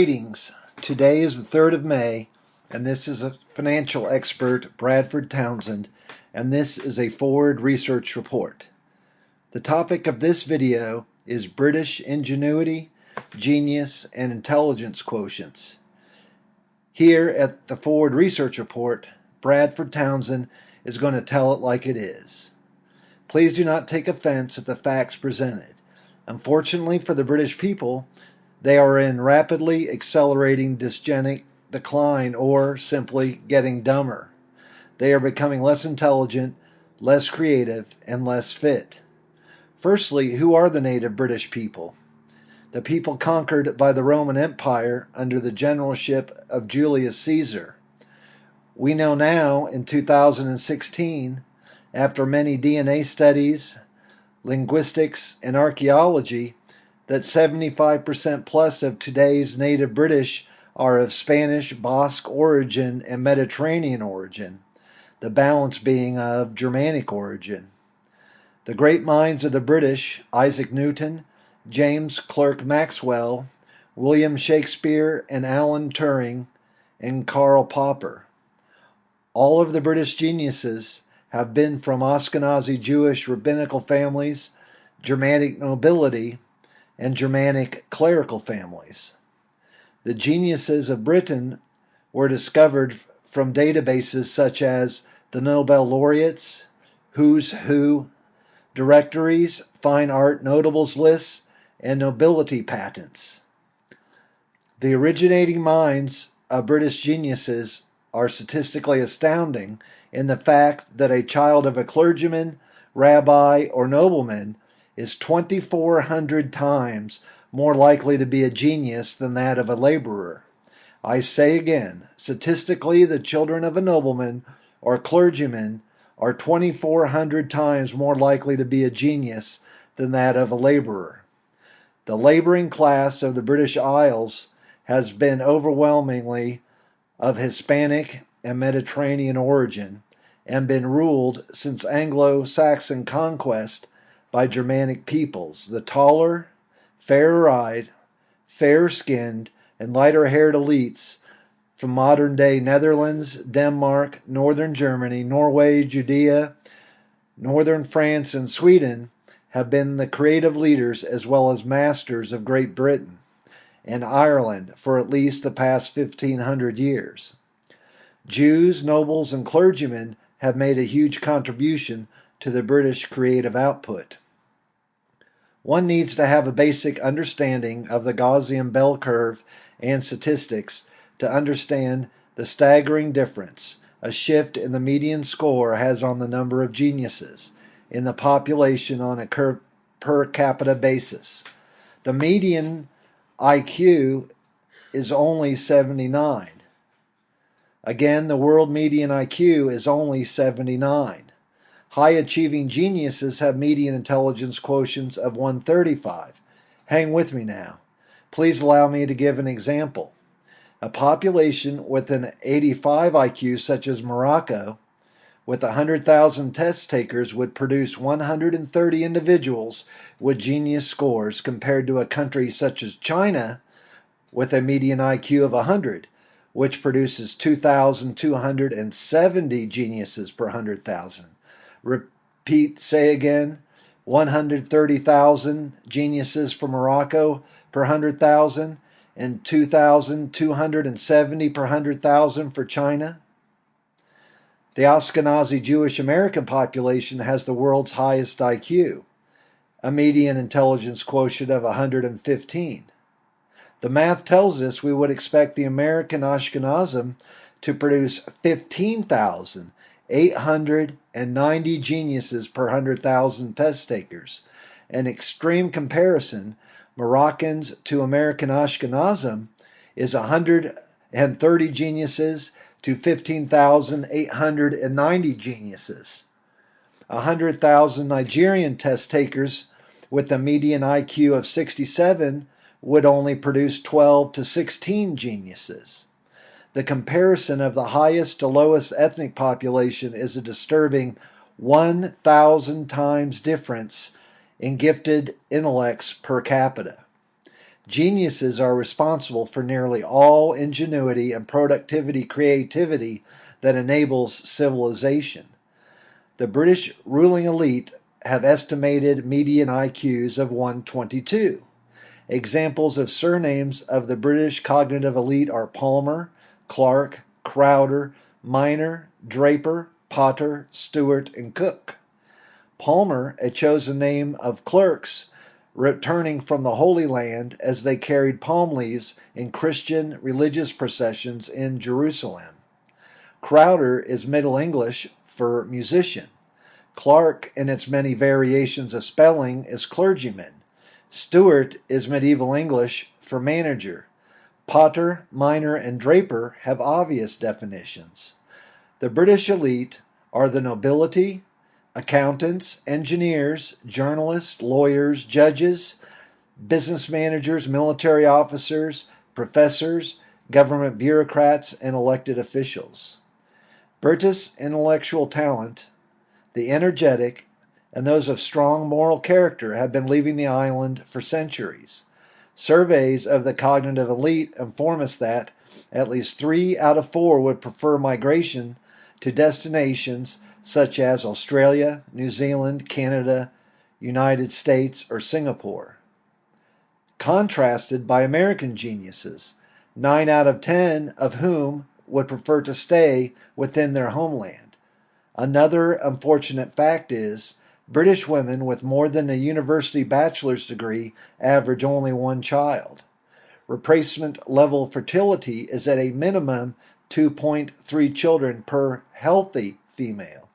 Greetings. Today is the 3rd of May, and this is a financial expert, Bradford Townsend, and this is a forward research report. The topic of this video is British ingenuity, genius, and intelligence quotients. Here at the forward research report, Bradford Townsend is going to tell it like it is. Please do not take offense at the facts presented. Unfortunately for the British people, they are in rapidly accelerating dysgenic decline, or simply getting dumber. They are becoming less intelligent, less creative, and less fit. Firstly, who are the native British people? The people conquered by the Roman Empire under the generalship of Julius Caesar. We know now, in 2016, after many DNA studies, linguistics, and archaeology, that 75% plus of today's native British are of Spanish, Basque origin and Mediterranean origin, the balance being of Germanic origin. The great minds of the British, Isaac Newton, James Clerk Maxwell, William Shakespeare, and Alan Turing, and Karl Popper. All of the British geniuses have been from Ashkenazi Jewish rabbinical families, Germanic nobility, and Germanic clerical families. The geniuses of Britain were discovered from databases such as the Nobel laureates, Who's Who, directories, fine art notables lists, and nobility patents. The originating minds of British geniuses are statistically astounding in the fact that a child of a clergyman, rabbi, or nobleman is 2,400 times more likely to be a genius than that of a laborer. I say again, statistically, the children of a nobleman or clergyman are 2,400 times more likely to be a genius than that of a laborer. The laboring class of the British Isles has been overwhelmingly of Hispanic and Mediterranean origin and been ruled since Anglo-Saxon conquest by Germanic peoples. The taller, fairer-eyed, fair-skinned, and lighter-haired elites from modern-day Netherlands, Denmark, northern Germany, Norway, Judea, northern France, and Sweden have been the creative leaders as well as masters of Great Britain and Ireland for at least the past 1,500 years. Jews, nobles, and clergymen have made a huge contribution to the British creative output. One needs to have a basic understanding of the Gaussian bell curve and statistics to understand the staggering difference a shift in the median score has on the number of geniuses in the population on a per capita basis. The median IQ is only 79. Again, the world median IQ is only 79. High-achieving geniuses have median intelligence quotients of 135. Hang with me now. Please allow me to give an example. A population with an 85 IQ, such as Morocco, with 100,000 test takers would produce 130 individuals with genius scores compared to a country such as China with a median IQ of 100, which produces 2,270 geniuses per 100,000. Say again, 130,000 geniuses for Morocco per 100,000 and 2,270 per 100,000 for China. The Ashkenazi Jewish American population has the world's highest IQ, a median intelligence quotient of 115. The math tells us we would expect the American Ashkenazim to produce 15,890 geniuses per 100,000 test takers. An extreme comparison, Moroccans to American Ashkenazim, is 130 geniuses to 15,890 geniuses. 100,000 Nigerian test takers with a median IQ of 67 would only produce 12 to 16 geniuses. The comparison of the highest to lowest ethnic population is a disturbing 1,000 times difference in gifted intellects per capita. Geniuses are responsible for nearly all ingenuity and productivity creativity that enables civilization. The British ruling elite have estimated median IQs of 122. Examples of surnames of the British cognitive elite are Palmer, Clark, Crowder, Minor, Draper, Potter, Stewart, and Cook. Palmer, a chosen name of clerks returning from the Holy Land as they carried palm leaves in Christian religious processions in Jerusalem. Crowder is Middle English for musician. Clark, in its many variations of spelling, is clergyman. Stewart is medieval English for manager. Potter, Minor, and Draper have obvious definitions. The British elite are the nobility, accountants, engineers, journalists, lawyers, judges, business managers, military officers, professors, government bureaucrats, and elected officials. British intellectual talent, the energetic, and those of strong moral character have been leaving the island for centuries. Surveys of the cognitive elite inform us that at least 3 out of 4 would prefer migration to destinations such as Australia, New Zealand, Canada, United States, or Singapore. Contrasted by American geniuses, 9 out of 10 of whom would prefer to stay within their homeland. Another unfortunate fact is British women with more than a university bachelor's degree average only 1 child. Replacement level fertility is at a minimum 2.3 children per healthy female.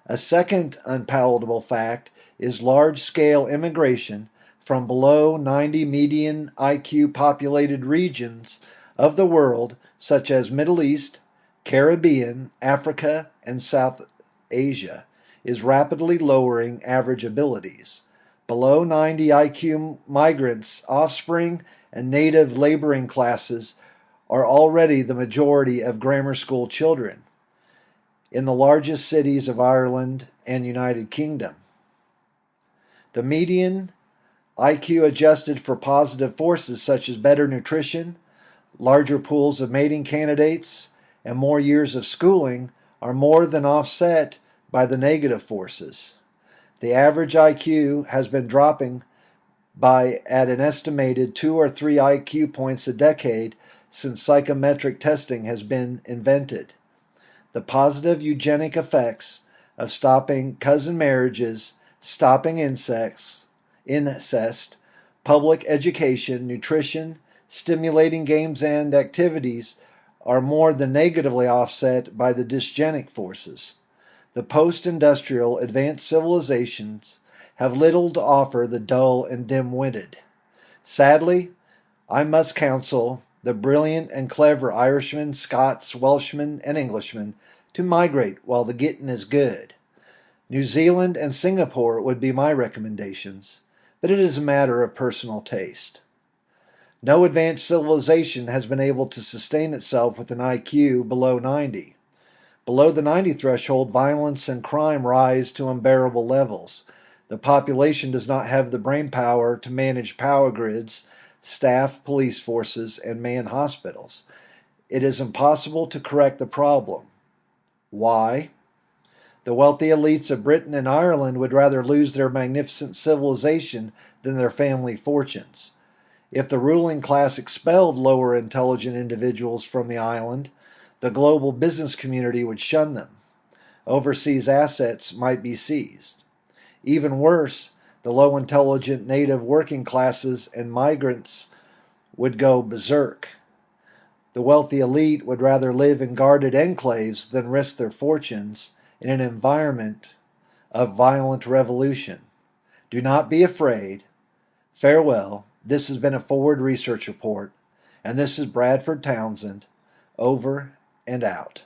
A second unpalatable fact is large-scale immigration from below 90 median IQ populated regions of the world, such as Middle East, Caribbean, Africa, and South Asia, is rapidly lowering average abilities. Below 90 IQ migrants' offspring and native laboring classes are already the majority of grammar school children in the largest cities of Ireland and United Kingdom. The median IQ adjusted for positive forces such as better nutrition, larger pools of mating candidates, and more years of schooling are more than offset by the negative forces. The average IQ has been dropping by at an estimated 2 or 3 IQ points a decade since psychometric testing has been invented. The positive eugenic effects of stopping cousin marriages, stopping incest, public education, nutrition, stimulating games and activities are more than negatively offset by the dysgenic forces. The post-industrial advanced civilizations have little to offer the dull and dim-witted. Sadly, I must counsel the brilliant and clever Irishmen, Scots, Welshmen, and Englishmen to migrate while the getting is good. New Zealand and Singapore would be my recommendations, but it is a matter of personal taste. No advanced civilization has been able to sustain itself with an IQ below 90. Below the 90 threshold, violence and crime rise to unbearable levels. The population does not have the brain power to manage power grids, staff police forces, and man hospitals. It is impossible to correct the problem. Why? The wealthy elites of Britain and Ireland would rather lose their magnificent civilization than their family fortunes. If the ruling class expelled lower intelligent individuals from the island, the global business community would shun them. Overseas assets might be seized. Even worse, the low intelligent native working classes and migrants would go berserk. The wealthy elite would rather live in guarded enclaves than risk their fortunes in an environment of violent revolution. Do not be afraid. Farewell. This has been a Forward Research Report, and this is Bradford Townsend, over and out.